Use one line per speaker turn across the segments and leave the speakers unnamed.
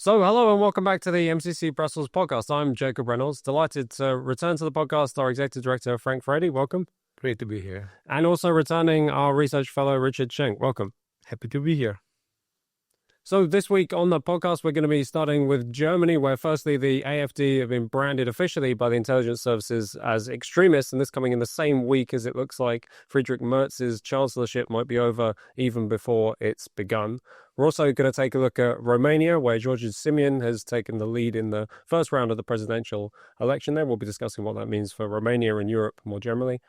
So, hello and welcome back to the MCC Brussels podcast. I'm Jacob Reynolds. Delighted to return to the podcast, our Executive Director, Frank Freddy. Welcome.
Great to be here.
And also returning our Research Fellow, Richard Schenk. Welcome.
Happy to be here.
So this week on the podcast, we're going to be starting with Germany, where firstly, the AfD have been branded officially by the intelligence services as extremists, and this coming in the same week as it looks like Friedrich Merz's chancellorship might be over even before it's begun. We're also going to take a look at Romania, where George Simion has taken the lead in the first round of the presidential election there. We'll be discussing what that means for Romania and Europe more generally.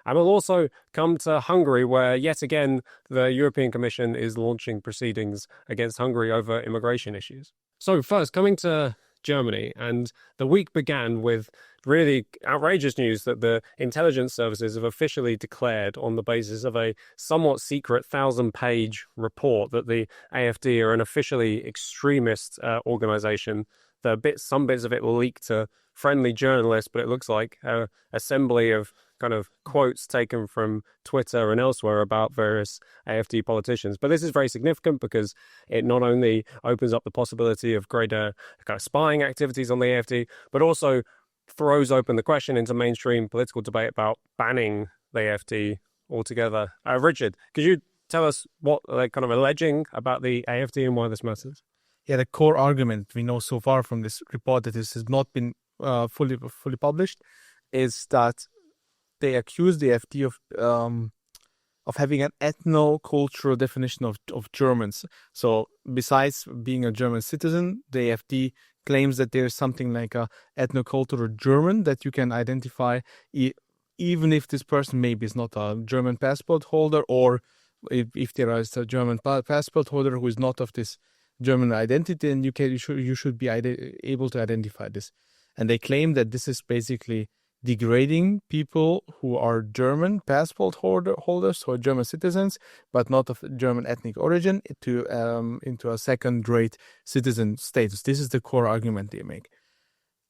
And we'll also come to Hungary, where yet again, the European Commission is launching proceedings against Hungary over immigration issues. So first, coming to Germany, and the week began with really outrageous news that the intelligence services have officially declared on the basis of a somewhat secret 1,000-page report that the AfD are an officially extremist organization. Some bits of it will leak to friendly journalists, but it looks like an assembly of kind of quotes taken from Twitter and elsewhere about various AfD politicians. But this is very significant because it not only opens up the possibility of greater kind of spying activities on the AfD, but also throws open the question into mainstream political debate about banning the AfD altogether. Richard, could you tell us what they're kind of alleging about the AfD and why this matters?
Yeah, the core argument we know so far from this report that this has not been fully published is that they accuse the AfD of having an ethno-cultural definition of Germans. So besides being a German citizen, the AfD claims that there's something like a ethno-cultural German that you can identify even if this person maybe is not a German passport holder, or if there is a German passport holder who is not of this German identity, and you should be able to identify this. And they claim that this is basically degrading people who are German passport holders, who are German citizens, but not of German ethnic origin, into a second-rate citizen status. This is the core argument they make.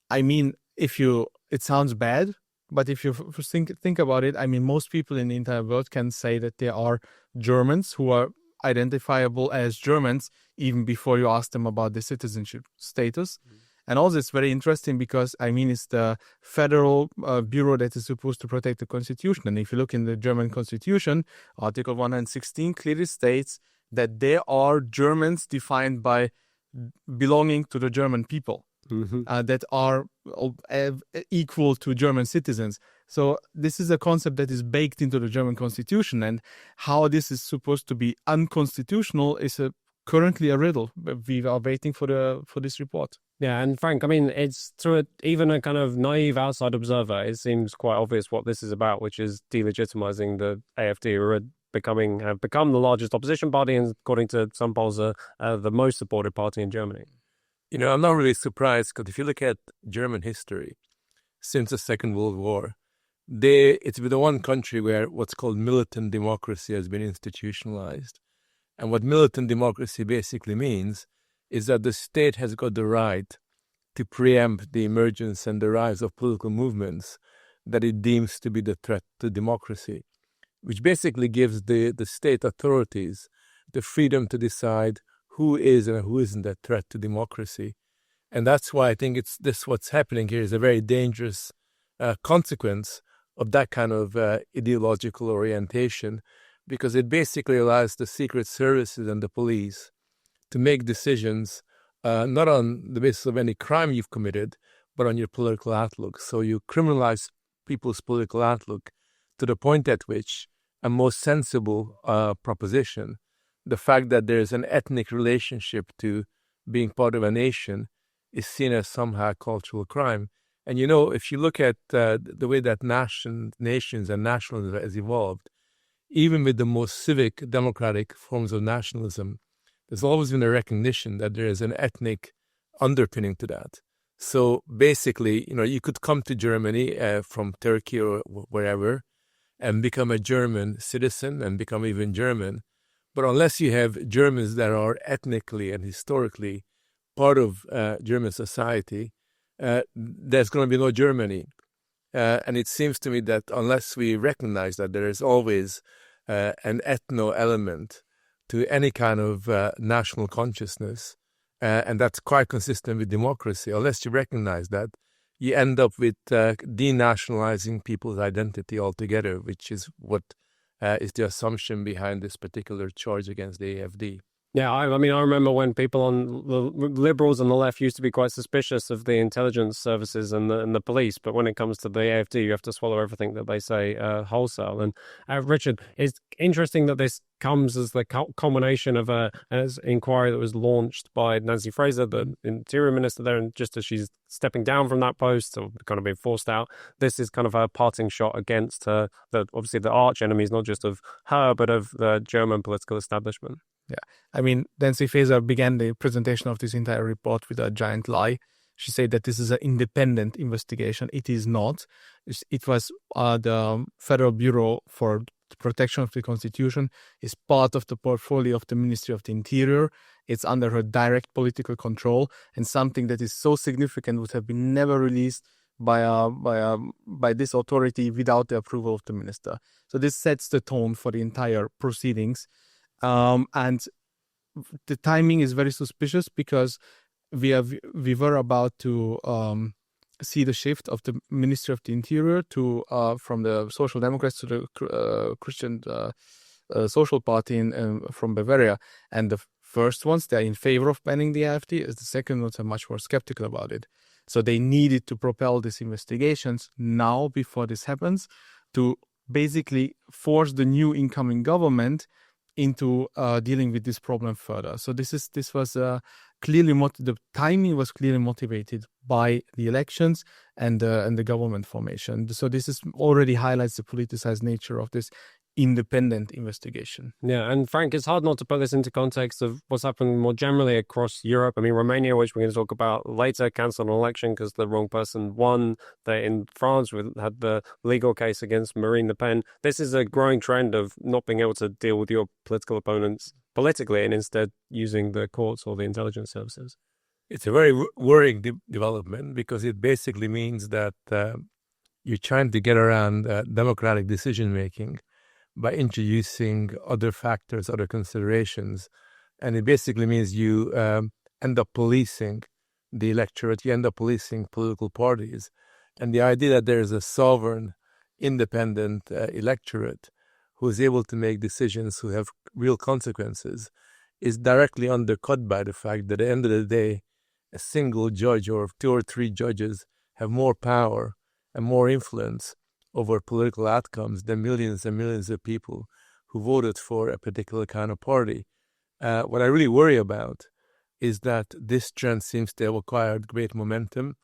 I mean, it sounds bad, but if you think about it, I mean, most people in the entire world can say that they are Germans who are identifiable as Germans even before you ask them about the citizenship status. Mm. And also it's very interesting because, I mean, it's the federal bureau that is supposed to protect the constitution. And if you look in the German constitution, Article 116 clearly states that they are Germans defined by belonging to the German people, that are equal to German citizens. So this is a concept that is baked into the German constitution, and how this is supposed to be unconstitutional is currently a riddle. We are waiting for this report.
Yeah, and Frank, I mean, it's even a kind of naive outside observer, it seems quite obvious what this is about, which is delegitimizing the AfD, who have become the largest opposition party, and according to some polls, the most supported party in Germany.
You know, I'm not really surprised, because if you look at German history since the Second World War, it's been the one country where what's called militant democracy has been institutionalized. And what militant democracy basically means is that the state has got the right to preempt the emergence and the rise of political movements that it deems to be the threat to democracy, which basically gives the state authorities the freedom to decide who is and who isn't a threat to democracy. And that's why I think what's happening here is a very dangerous consequence of that kind of ideological orientation, because it basically allows the secret services and the police to make decisions not on the basis of any crime you've committed, but on your political outlook. So you criminalize people's political outlook to the point at which a most sensible proposition, the fact that there's an ethnic relationship to being part of a nation, is seen as somehow a cultural crime. And, you know, if you look at the way that nations and nationalism has evolved, even with the most civic, democratic forms of nationalism, there's always been a recognition that there is an ethnic underpinning to that. So basically, you know, you could come to Germany from Turkey or wherever and become a German citizen and become even German. But unless you have Germans that are ethnically and historically part of German society, there's going to be no Germany. And it seems to me that unless we recognize that there is always an ethno element to any kind of national consciousness, and that's quite consistent with democracy. Unless you recognize that, you end up with denationalizing people's identity altogether, which is what is the assumption behind this particular charge against the AFD.
Yeah, I mean, I remember when people on the liberals on the left used to be quite suspicious of the intelligence services and the police, but when it comes to the AFD, you have to swallow everything that they say wholesale. And Richard, it's interesting that this comes as the culmination of an inquiry that was launched by Nancy Fraser, the interior minister there, and just as she's stepping down from that post or kind of being forced out, this is kind of her parting shot against her, obviously the arch enemies, not just of her, but of the German political establishment.
Yeah, I mean, Nancy Faeser began the presentation of this entire report with a giant lie. She said that this is an independent investigation. It is not. It was the Federal Bureau for the Protection of the Constitution is part of the portfolio of the Ministry of the Interior. It's under her direct political control, and something that is so significant would have been never released by this authority without the approval of the minister. So this sets the tone for the entire proceedings. And the timing is very suspicious because we were about to see the shift of the Ministry of the Interior to from the Social Democrats to the Christian Social Party from Bavaria, and the first ones, they're in favor of banning the AfD, as the second ones are much more skeptical about it. So they needed to propel these investigations now before this happens to basically force the new incoming government into dealing with this problem further. So this was clearly the timing was clearly motivated by the elections and the government formation. So this already highlights the politicized nature of this independent investigation.
Yeah, and Frank, it's hard not to put this into context of what's happening more generally across Europe. I mean, Romania, which we're going to talk about later, cancelled an election because the wrong person won. In France, we had the legal case against Marine Le Pen. This is a growing trend of not being able to deal with your political opponents politically and instead using the courts or the intelligence services.
It's a very worrying development because it basically means that you're trying to get around democratic decision-making by introducing other factors, other considerations. And it basically means you end up policing the electorate, you end up policing political parties. And the idea that there is a sovereign, independent electorate who is able to make decisions who have real consequences is directly undercut by the fact that at the end of the day, a single judge or 2 or 3 judges have more power and more influence over political outcomes than millions and millions of people who voted for a particular kind of party. What I really worry about is that this trend seems to have acquired great momentum,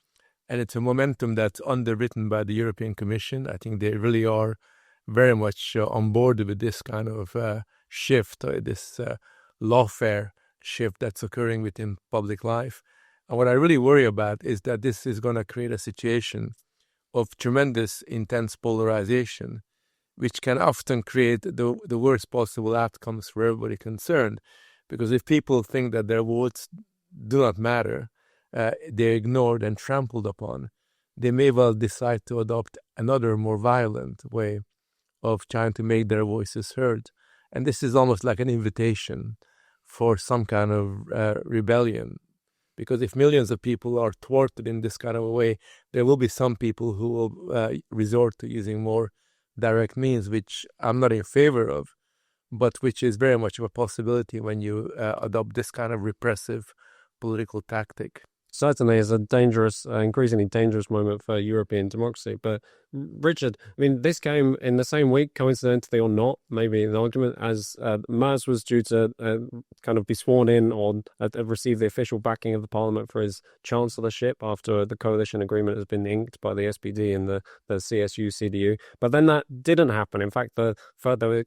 and it's a momentum that's underwritten by the European Commission. I think they really are very much on board with this kind of shift, this lawfare shift that's occurring within public life. And what I really worry about is that this is going to create a situation of tremendous intense polarization, which can often create the worst possible outcomes for everybody concerned. Because if people think that their votes do not matter, they're ignored and trampled upon, they may well decide to adopt another more violent way of trying to make their voices heard. And this is almost like an invitation for some kind of rebellion. Because if millions of people are thwarted in this kind of a way, there will be some people who will resort to using more direct means, which I'm not in favor of, but which is very much of a possibility when you adopt this kind of repressive political tactic.
Certainly is a dangerous, increasingly dangerous moment for European democracy. But Richard, I mean, this came in the same week, coincidentally or not, maybe an argument, as Merz was due to kind of be sworn in or receive the official backing of the parliament for his chancellorship after the coalition agreement has been inked by the SPD and the CSU-CDU. But then that didn't happen. In fact, they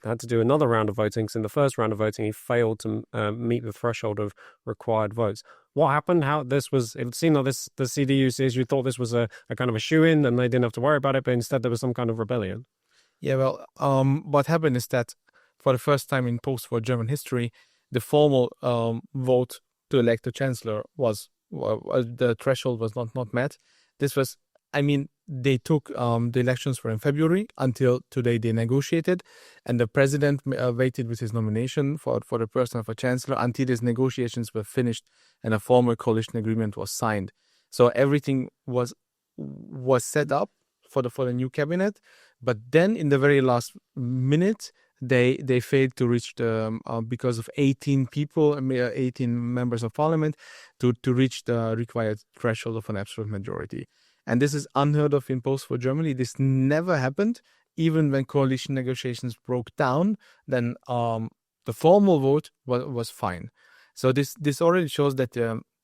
had to do another round of voting. So in the first round of voting, he failed to meet the threshold of required votes. What happened? It seemed like the CDU-CSU thought this was a kind of a shoe-in and they didn't have to worry about it, but instead there was some kind of rebellion.
Yeah, well, what happened is that for the first time in post-war German history, the formal vote to elect a chancellor the threshold was not met. This was I mean, they took the elections were in February. Until today, they negotiated, and the president waited with his nomination for the person of a chancellor until these negotiations were finished and a formal coalition agreement was signed. So everything was set up for the new cabinet, but then in the very last minute, they failed to reach the because of 18 people, 18 members of parliament, to reach the required threshold of an absolute majority. And this is unheard of in post-war Germany. This never happened. Even when coalition negotiations broke down, then the formal vote was fine. So this already shows that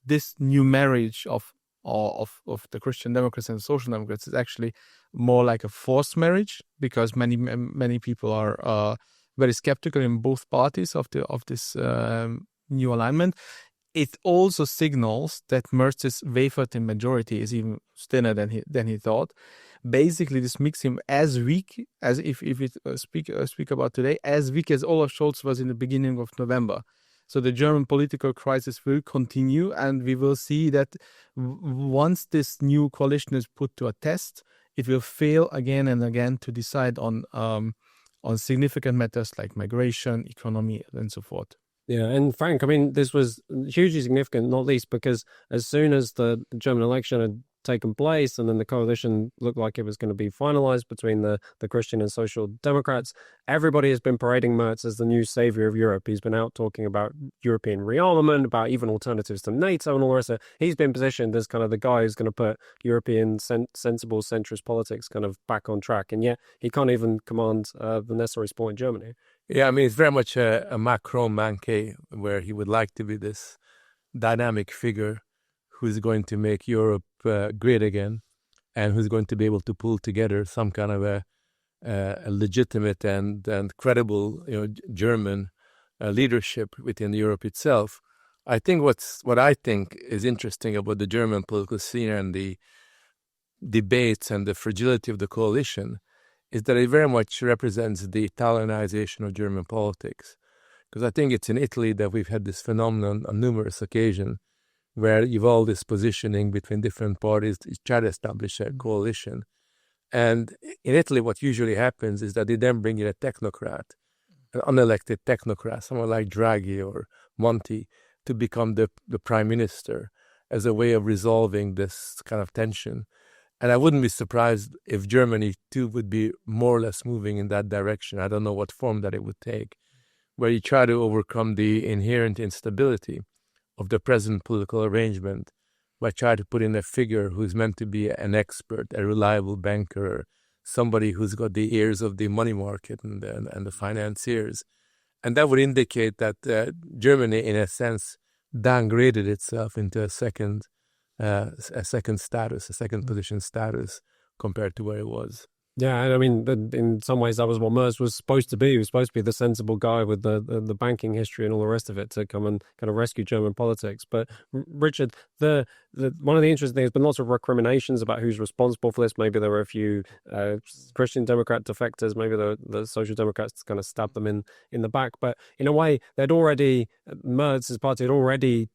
this new marriage of the Christian Democrats and Social Democrats is actually more like a forced marriage, because many people are very skeptical in both parties of this new alignment. It also signals that Merz's wafer-thin majority is even thinner than he thought. Basically, this makes him as weak as if we speak about today, as weak as Olaf Scholz was in the beginning of November. So the German political crisis will continue, and we will see that once this new coalition is put to a test, it will fail again and again to decide on significant matters like migration, economy, and so forth.
Yeah, and Frank, I mean, this was hugely significant, not least because as soon as the German election had taken place and then the coalition looked like it was going to be finalized between the Christian and Social Democrats, everybody has been parading Merz as the new savior of Europe. He's been out talking about European rearmament, about even alternatives to NATO and all the rest of it. He's been positioned as kind of the guy who's going to put European sensible centrist politics kind of back on track. And yet he can't even command the necessary support in Germany.
Yeah, I mean, it's very much a Macron manqué, where he would like to be this dynamic figure who's going to make Europe great again, and who's going to be able to pull together some kind of a legitimate and credible, German leadership within Europe itself. I think what I think is interesting about the German political scene and the debates and the fragility of the coalition is that it very much represents the Italianization of German politics. Because I think it's in Italy that we've had this phenomenon on numerous occasions where you've all this positioning between different parties to try to establish a coalition. And in Italy, what usually happens is that they then bring in a technocrat, an unelected technocrat, someone like Draghi or Monti, to become the prime minister as a way of resolving this kind of tension. And I wouldn't be surprised if Germany, too, would be more or less moving in that direction. I don't know what form that it would take, where you try to overcome the inherent instability of the present political arrangement by trying to put in a figure who's meant to be an expert, a reliable banker, somebody who's got the ears of the money market and the financiers. And that would indicate that Germany, in a sense, downgraded itself into a second position status compared to where it was.
Yeah, and I mean, in some ways, that was what Merz was supposed to be. He was supposed to be the sensible guy with the banking history and all the rest of it to come and kind of rescue German politics. But Richard, the one of the interesting things, but lots of recriminations about who's responsible for this. Maybe there were a few Christian Democrat defectors. Maybe the Social Democrats kind of stabbed them in the back. But in a way, Merz's party had already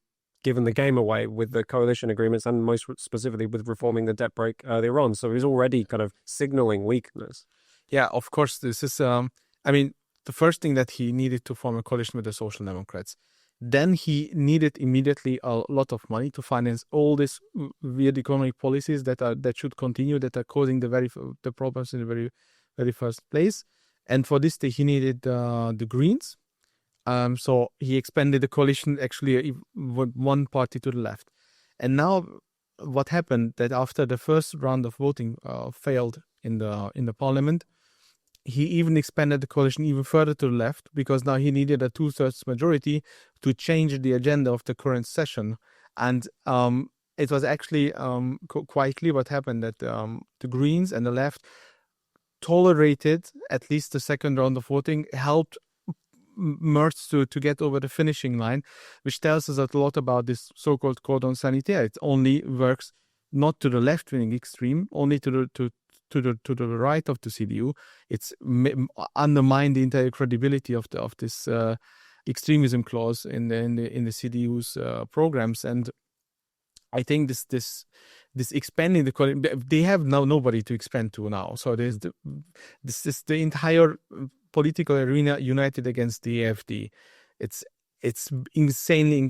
given the game away with the coalition agreements and most specifically with reforming the debt break earlier on. So he's already kind of signaling weakness.
Yeah, of course, this is, the first thing that he needed to form a coalition with the Social Democrats. Then he needed immediately a lot of money to finance all these weird economic policies that should continue, that are causing the problems in the very, very first place. And for this, he needed the Greens. So he expanded the coalition actually with one party to the left. And now what happened that after the first round of voting failed in the parliament, he even expanded the coalition even further to the left, because now he needed a 2/3 majority to change the agenda of the current session. And it was actually quite clear what happened, that the Greens and the left tolerated at least the second round of voting, helped Merz to get over the finishing line, which tells us a lot about this so-called cordon sanitaire. It only works not to the left-wing extreme, only to the right of the CDU. It's undermined the entire credibility of this extremism clause in the CDU's programs. And I think this expanding the coalition. They have now nobody to expand to now. So this is the entire political arena united against the AfD. It's insanely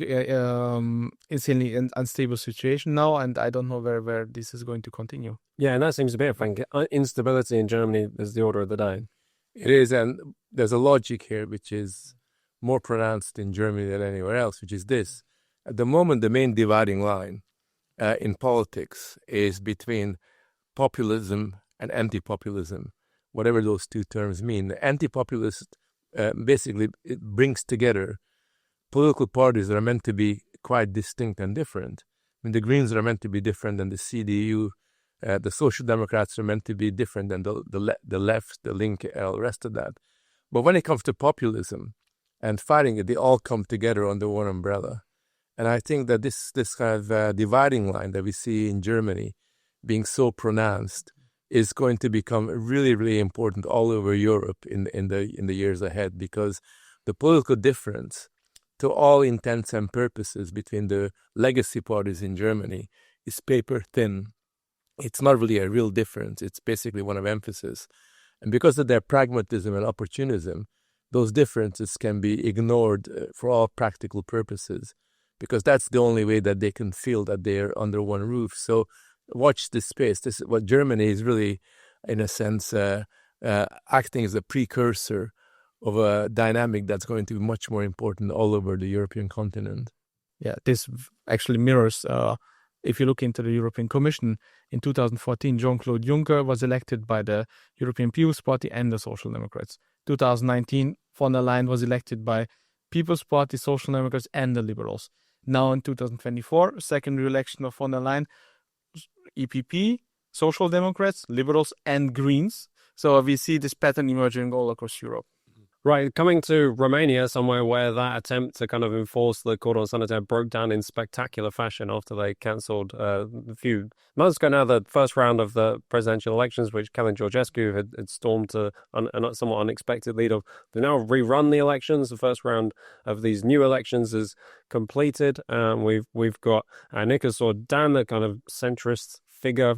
unstable situation now, and I don't know where this is going to continue.
Yeah, and that seems to be it, Frank. Instability in Germany is the order of the day.
It is, and there's a logic here which is more pronounced in Germany than anywhere else, which is this. At the moment, the main dividing line in politics is between populism and anti-populism, whatever those two terms mean. The anti-populist basically it brings together political parties that are meant to be quite distinct and different. I mean, the Greens are meant to be different than the CDU. The Social Democrats are meant to be different than the left, the Link, all the rest of that. But when it comes to populism and fighting it, they all come together under one umbrella. And I think that this kind of dividing line that we see in Germany being so pronounced is going to become really, really important all over Europe in the years ahead, because the political difference, to all intents and purposes, between the legacy parties in Germany is paper thin. It's not really a real difference. It's basically one of emphasis. And because of their pragmatism and opportunism, those differences can be ignored for all practical purposes, because that's the only way that they can feel that they're under one roof. So watch this space. This is what Germany is really, in a sense, acting as a precursor of a dynamic that's going to be much more important all over the European continent.
Yeah, this actually mirrors, if you look into the European Commission, in 2014, Jean-Claude Juncker was elected by the European People's Party and the Social Democrats. 2019, von der Leyen was elected by People's Party, Social Democrats, and the Liberals. Now in 2024, second re-election of von der Leyen, EPP, Social Democrats, Liberals, and Greens. So we see this pattern emerging all across Europe.
Right, coming to Romania, somewhere where that attempt to kind of enforce the cordon sanitaire broke down in spectacular fashion after they cancelled a few months ago now the first round of the presidential elections, which Kellen Georgescu had stormed to a somewhat unexpected lead of. They now rerun the elections. The first round of these new elections is completed. We've got Nikos Ordan, the kind of centrist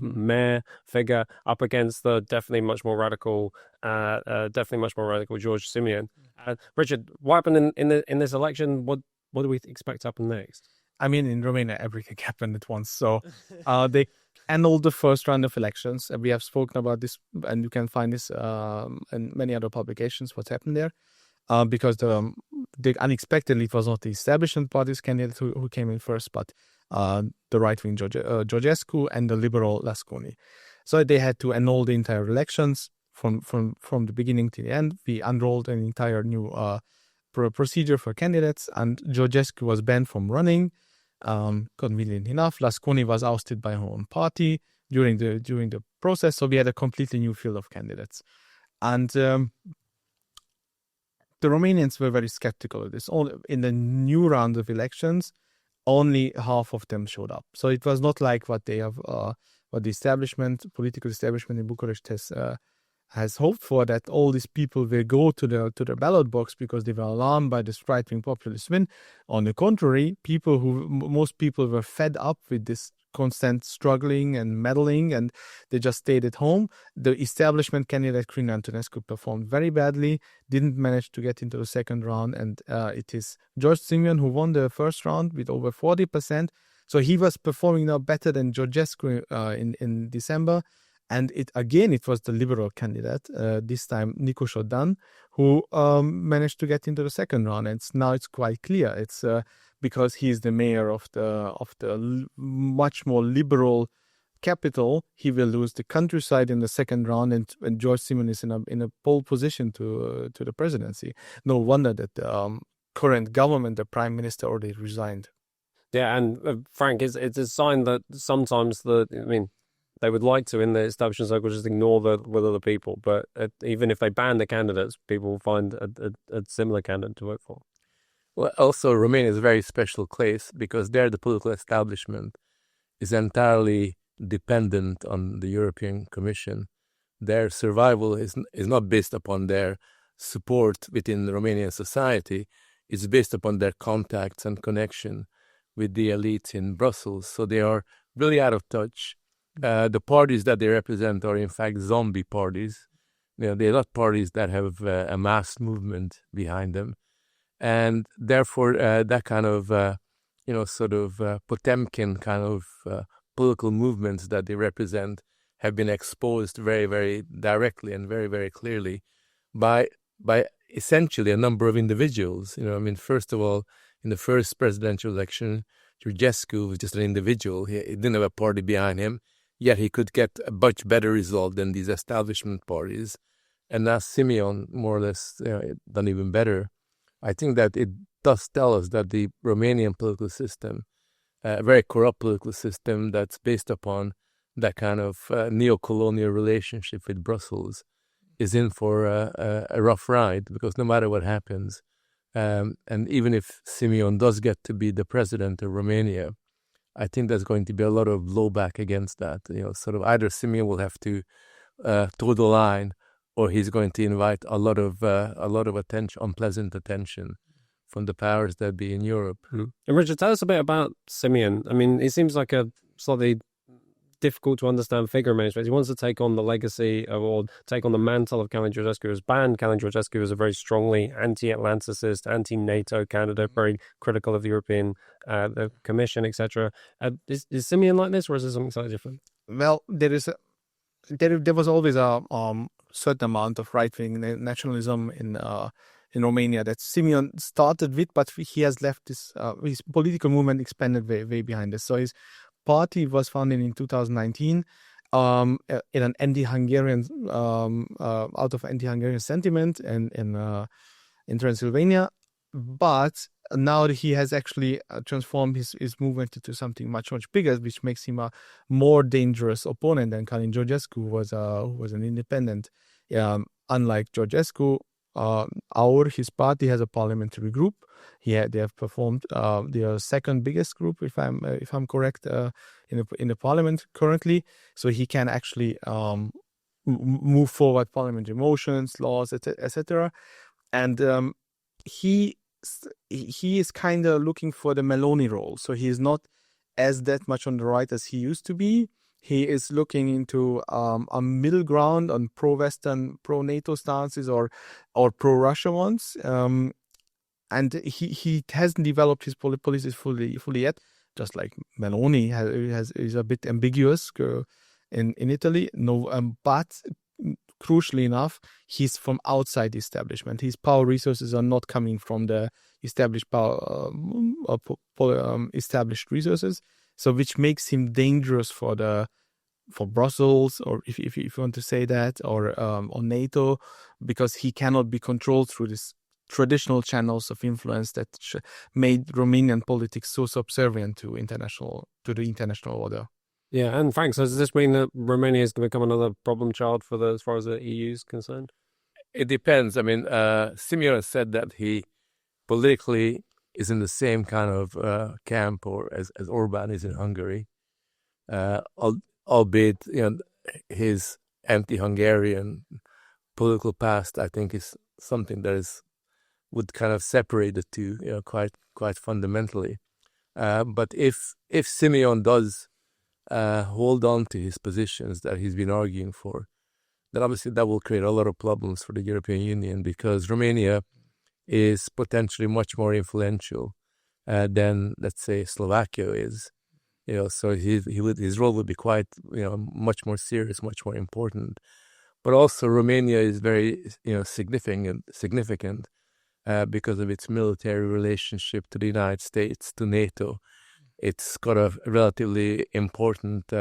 mayor figure, up against the definitely much more radical George Simion. Richard, what happened in this election? What do we expect to happen next?
I mean, in Romania, everything happened at once. So they annulled the first round of elections. We have spoken about this, and you can find this in many other publications, what's happened there. Because the unexpectedly, it was not the establishment party's candidate who came in first, but the right-wing Georgescu and the liberal Lasconi. So they had to annul the entire elections from the beginning to the end. We unrolled an entire new procedure for candidates, and Georgescu was banned from running. Convenient enough, Lasconi was ousted by her own party during the process. So we had a completely new field of candidates, and the Romanians were very skeptical of this. In the new round of elections, only half of them showed up. So it was not like what the political establishment in Bucharest has hoped for, that all these people will go to the ballot box because they were alarmed by this right-wing populist win. On the contrary, most people were fed up with this constant struggling and meddling, and they just stayed at home. The establishment candidate Crin Antonescu performed very badly, didn't manage to get into the second round, and it is George Simion who won the first round with over 40%. So he was performing now better than Georgescu in December. And it was the liberal candidate, this time Nikos Ordan, who managed to get into the second round. And now it's quite clear. It's because he's the mayor of the much more liberal capital. He will lose the countryside in the second round, and George Simion is in a pole position to the presidency. No wonder that the current government, the prime minister, already resigned.
Yeah, and Frank, it's a sign that sometimes they would like to, in the establishment circle, just ignore the will of the people. But even if they ban the candidates, people will find a similar candidate to vote for.
Well, also, Romania is a very special case because there the political establishment is entirely dependent on the European Commission. Their survival is not based upon their support within the Romanian society. It's based upon their contacts and connection with the elites in Brussels. So they are really out of touch. The parties that they represent are in fact zombie parties. They're not parties that have a mass movement behind them, and therefore that kind of Potemkin kind of political movements that they represent have been exposed very, very directly and very, very clearly by essentially a number of individuals. First of all, in the first presidential election, Georgescu was just an individual. He didn't have a party behind him, yet he could get a much better result than these establishment parties. And now Simeon, more or less, done even better. I think that it does tell us that the Romanian political system, a very corrupt political system that's based upon that kind of neo-colonial relationship with Brussels, is in for a rough ride, because no matter what happens, and even if Simeon does get to be the president of Romania, I think there's going to be a lot of blowback against that. Either Simeon will have to toe the line, or he's going to invite a lot of attention, unpleasant attention, from the powers that be in Europe.
And Richard, tell us a bit about Simeon. He seems like a slightly difficult to understand figure in many respects. He wants to take on the legacy or take on the mantle of Calin Georgescu. He was banned. Calin Georgescu was a very strongly anti-Atlanticist, anti-NATO candidate, very critical of the European the Commission, etc. Is Simeon like this, or is it something slightly different?
Well, there was always a certain amount of right-wing nationalism in Romania that Simeon started with, but he has left his political movement expanded way behind this. So his party was founded in 2019 in an anti-Hungarian out of anti-Hungarian sentiment and in Transylvania, but now he has actually transformed his movement into something much bigger, which makes him a more dangerous opponent than Calin Georgescu, who was an independent. Unlike Georgescu, his party has a parliamentary group. They have performed. They are second biggest group, if I'm correct, in the parliament currently. So he can actually move forward parliamentary motions, laws, etc. And he is kind of looking for the Meloni role. So he is not as that much on the right as he used to be. He is looking into a middle ground on pro-Western, pro-NATO stances or pro-Russia ones. And he hasn't developed his policies fully yet. Just like Meloni is a bit ambiguous in Italy. But crucially enough, he's from outside the establishment. His power resources are not coming from the established established resources. So which makes him dangerous for Brussels, or if you want to say that, or NATO, because he cannot be controlled through this traditional channels of influence that made Romanian politics so subservient to the international order.
Yeah, and Frank, so does this mean that Romania is going to become another problem child as far as the EU is concerned?
It depends. Simeon has said that he politically is in the same kind of camp or as Orban is in Hungary, albeit his anti-Hungarian political past, I think, is something that would kind of separate the two, quite fundamentally. But if Simeon does hold on to his positions that he's been arguing for, then obviously that will create a lot of problems for the European Union, because Romania is potentially much more influential than, let's say, Slovakia is. So his role would be quite, much more serious, much more important. But also Romania is very, significant because of its military relationship to the United States, to NATO. It's got a relatively important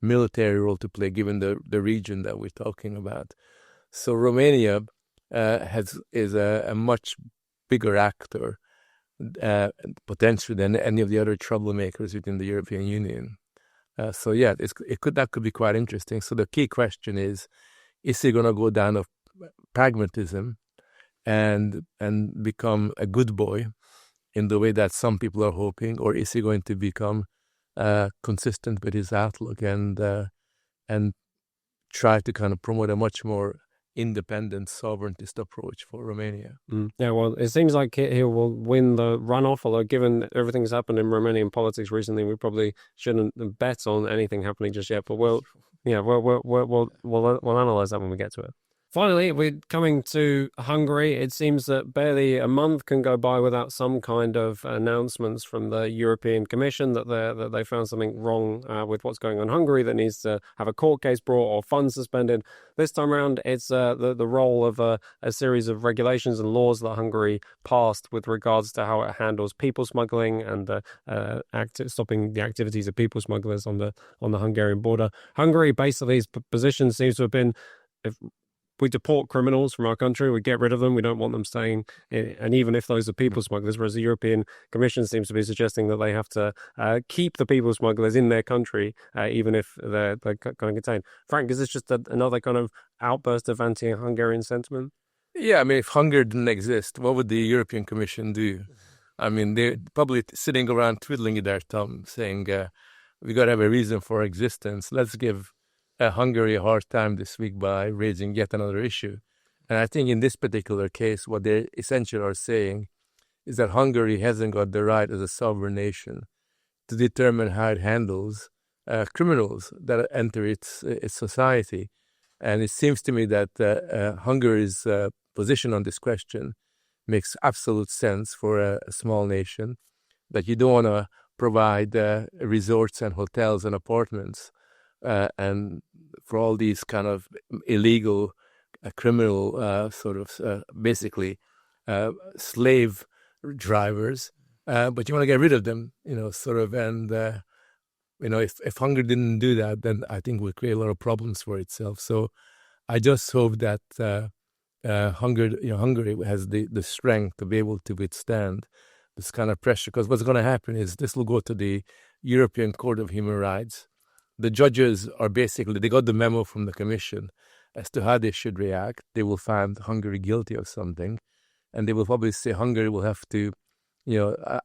military role to play, given the region that we're talking about. So Romania is a much bigger actor potentially than any of the other troublemakers within the European Union. That could be quite interesting. So the key question is he going to go down of pragmatism and become a good boy in the way that some people are hoping, or is he going to become consistent with his outlook and try to kind of promote a much more independent sovereigntist approach for Romania.
Yeah, well, it seems like he will win the runoff, although given everything's happened in Romanian politics recently, we probably shouldn't bet on anything happening just yet, but we'll analyze that when we get to it. Finally, we're coming to Hungary. It seems that barely a month can go by without some kind of announcements from the European Commission that they found something wrong with what's going on in Hungary that needs to have a court case brought or funds suspended. This time around, it's the role of a series of regulations and laws that Hungary passed with regards to how it handles people smuggling and stopping the activities of people smugglers on the Hungarian border. Hungary, basically, position seems to have been, if we deport criminals from our country, we get rid of them, we don't want them staying, and even if those are people smugglers, whereas the European Commission seems to be suggesting that they have to keep the people smugglers in their country, even if they're kind of contained. Frank, is this just another kind of outburst of anti-Hungarian sentiment?
Yeah, I mean, if Hungary didn't exist, what would the European Commission do? I mean, they're probably sitting around twiddling their thumb, saying, we got to have a reason for existence. Let's give Hungary a hard time this week by raising yet another issue. And I think in this particular case, what they essentially are saying is that Hungary hasn't got the right as a sovereign nation to determine how it handles criminals that enter its society. And it seems to me that Hungary's position on this question makes absolute sense for a small nation, that you don't want to provide resorts and hotels and apartments and for all these kind of illegal, criminal basically slave drivers, but you want to get rid of them, and if Hungary didn't do that, then I think we'll create a lot of problems for itself. So I just hope that Hungary has the strength to be able to withstand this kind of pressure, because what's going to happen is this will go to the European Court of Human Rights. The judges are they got the memo from the Commission as to how they should react. They will find Hungary guilty of something, and they will probably say Hungary will have to,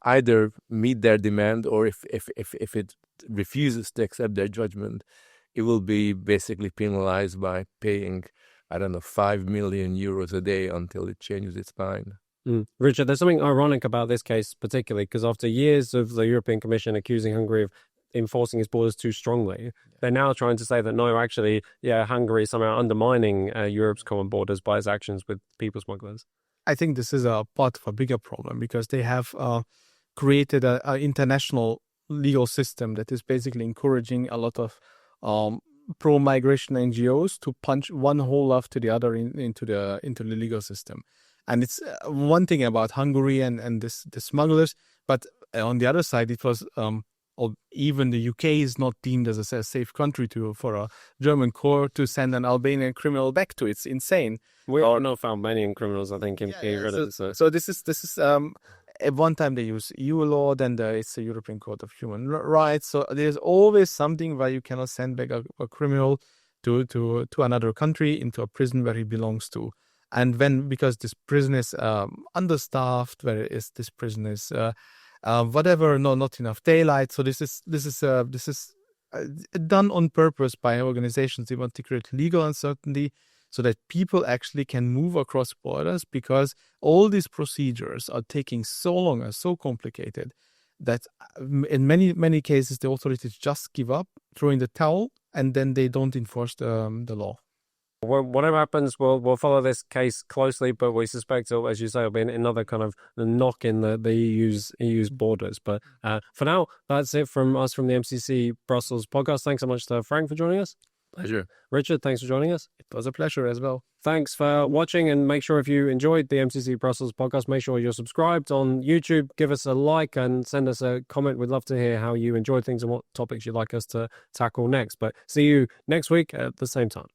either meet their demand, or if it refuses to accept their judgment, it will be basically penalized by paying, 5 million euros a day until it changes its mind.
Richard, there's something ironic about this case particularly, because after years of the European Commission accusing Hungary of enforcing its borders too strongly, they're now trying to say that no, actually, Hungary is somehow undermining Europe's common borders by its actions with people smugglers.
I think this is a part of a bigger problem, because they have created an international legal system that is basically encouraging a lot of pro-migration NGOs to punch one hole after the other into the legal system. And it's one thing about Hungary and the smugglers, but on the other side, it was or even the UK is not deemed as a safe country for a German court to send an Albanian criminal back to. It's insane.
We are not Albanian criminals, I think, in
So this is at one time they use EU law, then it's the European Court of Human Rights. So there's always something where you cannot send back a criminal to another country, into a prison where he belongs to. And because this prison is understaffed, where this prison is not enough daylight. So this is done on purpose by organizations. They want to create legal uncertainty so that people actually can move across borders, because all these procedures are taking so long and so complicated that in many cases the authorities just give up, throw in the towel, and then they don't enforce the law.
Whatever happens, we'll follow this case closely, but we suspect, as you say, it'll be another kind of knock in the EU's borders. But for now, that's it from us from the MCC Brussels podcast. Thanks so much to Frank for joining us.
Pleasure.
Richard, thanks for joining us.
It was a pleasure as well.
Thanks for watching, and make sure if you enjoyed the MCC Brussels podcast, make sure you're subscribed on YouTube. Give us a like and send us a comment. We'd love to hear how you enjoyed things and what topics you'd like us to tackle next. But see you next week at the same time.